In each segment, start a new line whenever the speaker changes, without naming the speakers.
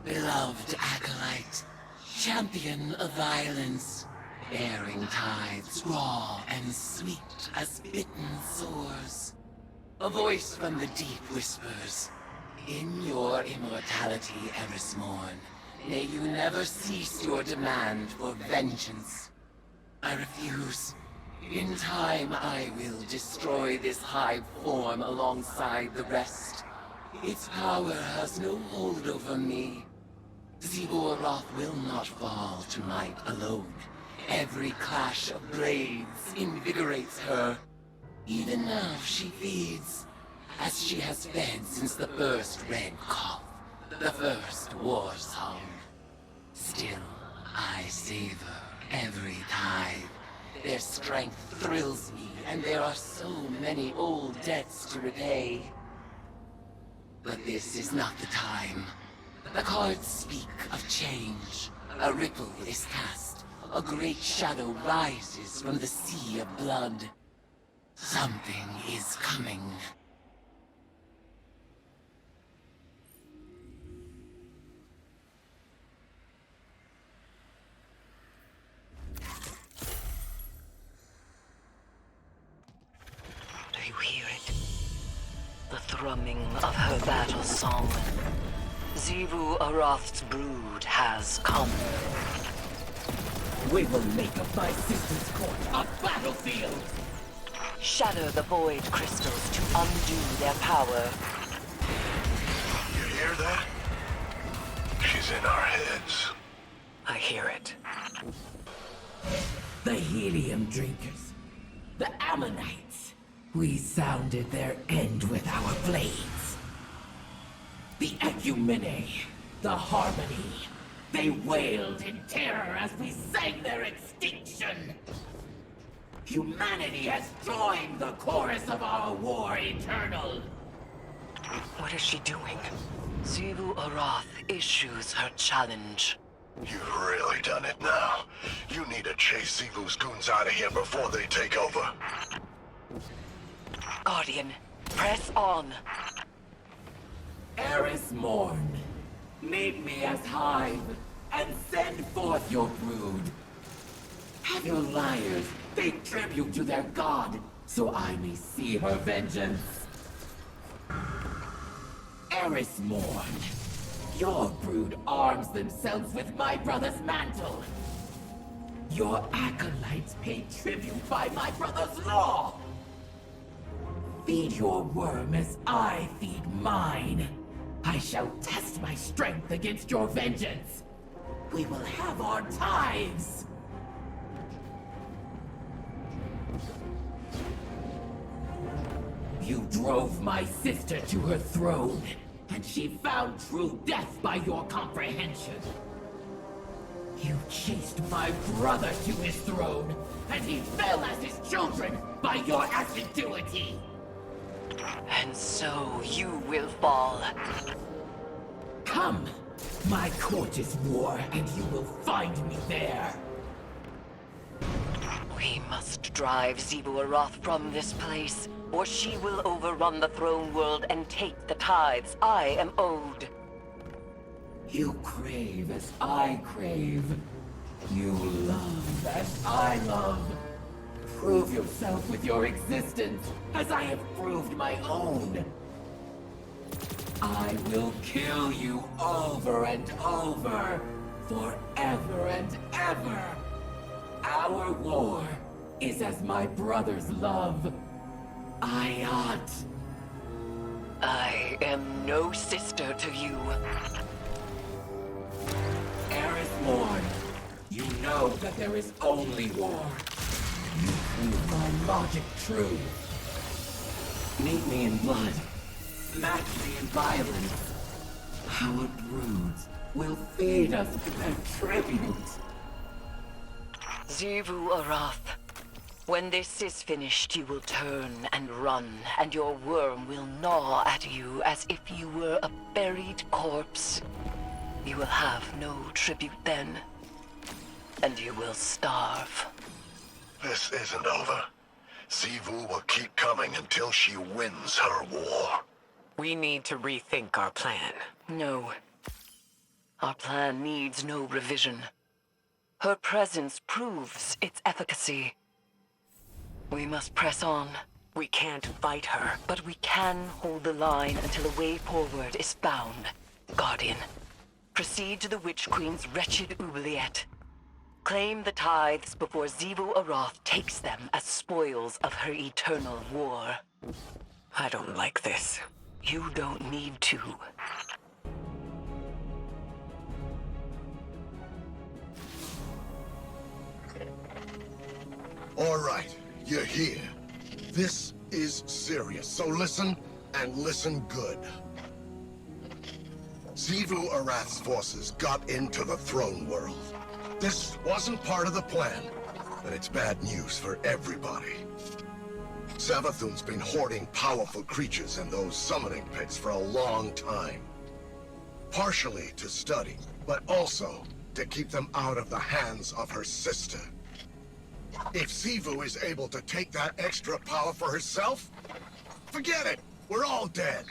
Beloved acolyte, champion of violence, bearing tithes raw and sweet as bitten sores. A voice from the deep whispers, in your immortality, Eris Morn, may you never cease your demand for vengeance. I refuse. In time, I will destroy this hive form alongside the rest. Its power has no hold over me. Xivu Arrath will not fall to might alone. Every clash of blades invigorates her. Even now she feeds, as she has fed since the first red cough, the first war song. Still, I savor every tithe. Their strength thrills me, and there are so many old debts to repay. But this is not the time. The cards speak of change. A ripple is cast. A great shadow rises from the sea of blood. Something is coming.
Do you hear it? The thrumming of her battle song. Xivu Arrath's brood has come.
We will make of my sister's court a battlefield!
Shatter the void crystals to undo their power.
You hear that? She's in our heads.
I hear it.
The helium drinkers. The Ammonites. We sounded their end with our blades. The Ecumene. The Harmony. They wailed in terror as we sang their extinction. Humanity has joined the chorus of our war eternal.
What is she doing? Xivu Arrath issues her challenge.
You've really done it now. You need to chase Xivu's goons out of here before they take over.
Guardian, press on.
Eris Morn, meet me as Hive, and send forth your brood. Have your liars pay tribute to their god, so I may see her vengeance. Eris Morn, your brood arms themselves with my brother's mantle. Your acolytes pay tribute by my brother's law. Feed your worm as I feed mine. I shall test my strength against your vengeance. We will have our tithes. You drove my sister to her throne, and she found true death by your comprehension. You chased my brother to his throne, and he fell as his children by your assiduity.
And so you will fall.
Come! My court is war, and you will find me there.
We must drive Xivu Arrath from this place, or she will overrun the throne world and take the tithes I am owed.
You crave as I crave. You love as I love. Prove yourself with your existence, as I have proved my own. I will kill you over and over, forever and ever. Our war is as my brother's love. Ayat.
I am no sister to you.
Eris Morn, you know that there is only war. You prove my logic true. Meet me in blood. Match me in violence. Our broods will feed us with their tribute.
Xivu Arrath, when this is finished, you will turn and run, and your worm will gnaw at you as if you were a buried corpse. You will have no tribute then, and you will starve.
This isn't over. Xivu will keep coming until she wins her war.
We need to rethink our plan.
No. Our plan needs no revision. Her presence proves its efficacy. We must press on. We can't fight her, but we can hold the line until a way forward is found. Guardian, proceed to the Witch Queen's wretched oubliette. Claim the tithes before Xivu Arrath takes them as spoils of her eternal war. I don't like this. You don't need to.
All right, you're here. This is serious, so listen, and listen good. Xivu Arrath's forces got into the throne world. This wasn't part of the plan, but it's bad news for everybody. Savathun's been hoarding powerful creatures in those summoning pits for a long time. Partially to study, but also to keep them out of the hands of her sister. If Xivu is able to take that extra power for herself, forget it! We're all dead!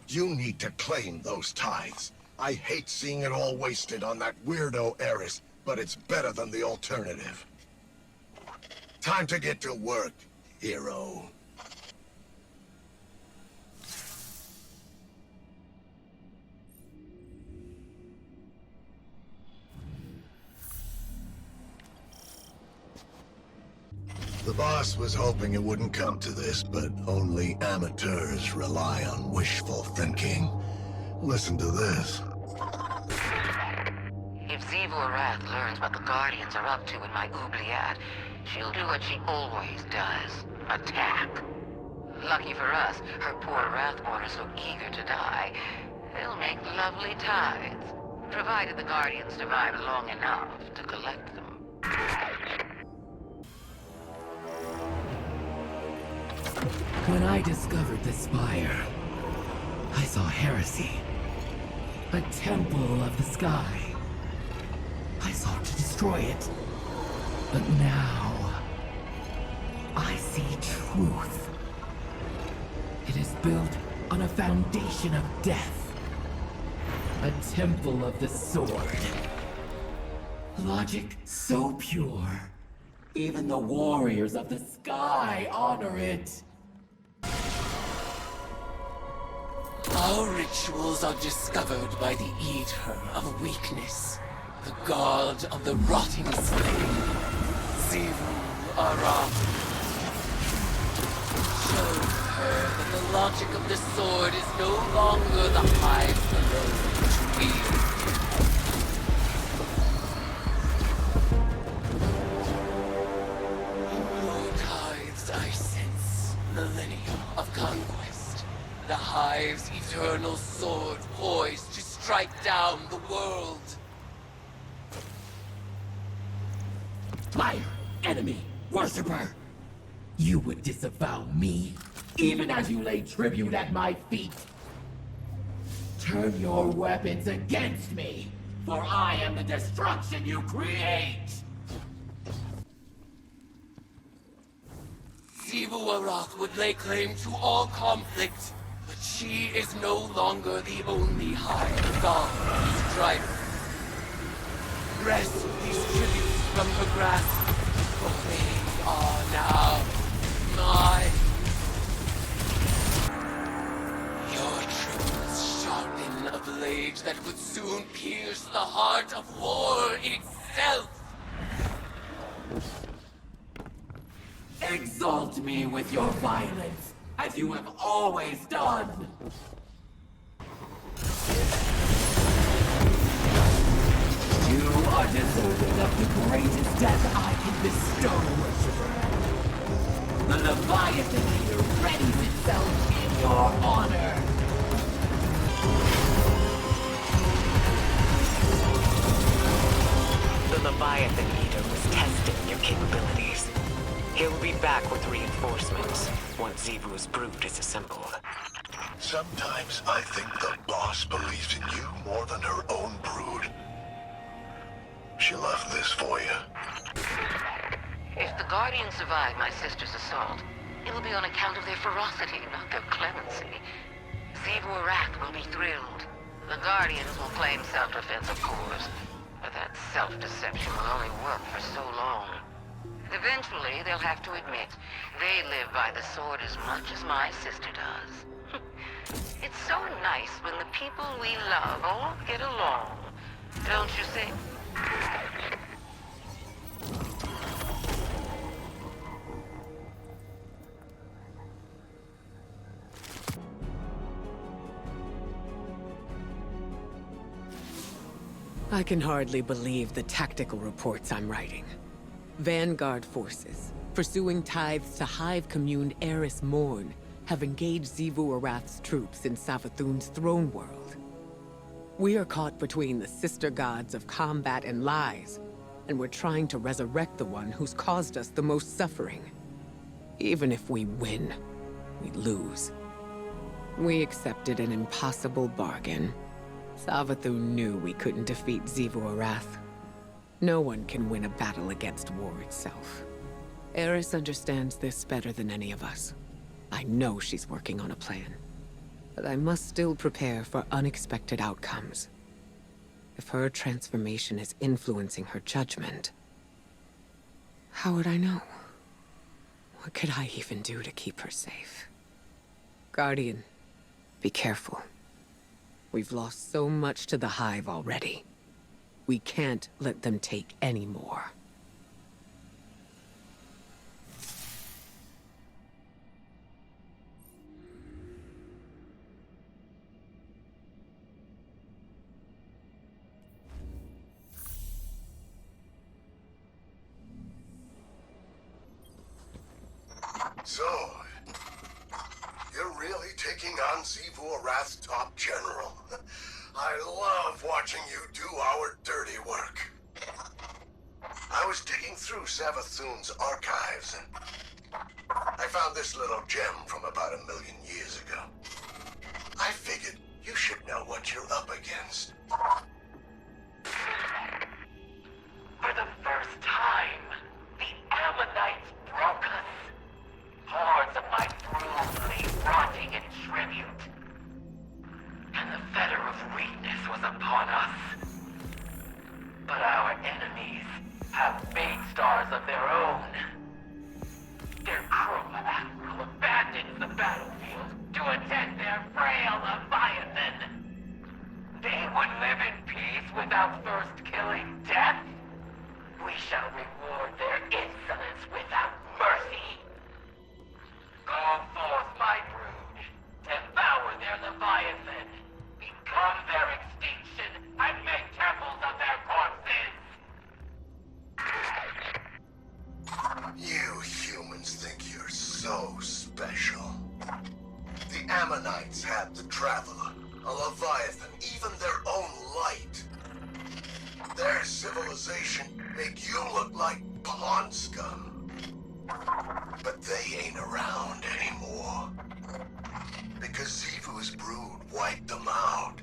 You need to claim those tithes. I hate seeing it all wasted on that weirdo Eris, but it's better than the alternative. Time to get to work, hero. The boss was hoping it wouldn't come to this, but only amateurs rely on wishful thinking. Listen to this.
If Xivu Arrath learns what the Guardians are up to in my oubliette, she'll do what she always does. Attack. Lucky for us, her poor Wrathborn are so eager to die. They'll make lovely tithes, provided the Guardians survive long enough to collect them.
When I discovered the spire, I saw heresy. A temple of the sky. I sought to destroy it. But now, I see truth. It is built on a foundation of death. A temple of the sword. Logic so pure, even the warriors of the sky honor it. Our rituals are discovered by the Eater of Weakness, the god of the rotting slain, Xivu Arrath. Show her that the logic of the sword is no longer the hive alone to wield. Your tithes, I sense, millennia of conquest. The hive's eternal sword poised to strike down the world. Liar, enemy, worshipper. You would disavow me, even as you lay tribute at my feet. Turn your weapons against me, for I am the destruction you create. Xivu Arrath would lay claim to all conflict, but she is no longer the only high god of strife. Wrest these tributes from her grasp, for they are now mine. Your truths sharpen a blade that would soon pierce the heart of war itself. Exalt me with your violence, as you have always done. You are deserving of the greatest death I can bestow, worshipper. The Leviathan Eater readies itself in your honor.
The Leviathan Eater was testing your capabilities. He'll be back with reinforcements once Xivu's brood is assembled.
Sometimes I think the boss believes in you more than her own brood. She left this for you.
If the Guardians survive my sister's assault, it will be on account of their ferocity, not their clemency. Xivu Arrath will be thrilled. The Guardians will claim self-defense, of course. But that self-deception will only work for so long. Eventually, they'll have to admit they live by the sword as much as my sister does. It's so nice when the people we love all get along, don't you think?
I can hardly believe the tactical reports I'm writing. Vanguard forces, pursuing tithes to Hive commune Eris Morn, have engaged Xivu Arrath's troops in Savathun's throne world. We are caught between the sister gods of combat and lies, and we're trying to resurrect the one who's caused us the most suffering. Even if we win, we lose. We accepted an impossible bargain. Savathun knew we couldn't defeat Xivu Arrath. No one can win a battle against war itself. Eris understands this better than any of us. I know she's working on a plan. But I must still prepare for unexpected outcomes. If her transformation is influencing her judgment, how would I know? What could I even do to keep her safe? Guardian, be careful. We've lost so much to the Hive already. We can't let them take any more.
So, you're really taking on Xivu Arrath's top general? I love watching you do our dirty work. I was digging through Savathun's archives and I found this little gem from about 1 million years ago. I figured you should know what you're up against.
For the first time, the Ammonites broke us. Hordes of my brood lay rotting in tribute. And the fetter of weakness was upon us. But our enemies have made stars of their own. Their crow admiral abandons the battlefield to attend their frail Leviathan. They would live in peace without first killing death. We shall reward their insolence without mercy. Go forth, my brood. Devour their Leviathan. Become their extinction and make temples of their corpses.
You humans think you're so special. The Ammonites had the Traveler, a Leviathan, even their own light. Their civilization make you look like pond scum. But they ain't around anymore. Because Xivu's brood wiped them out.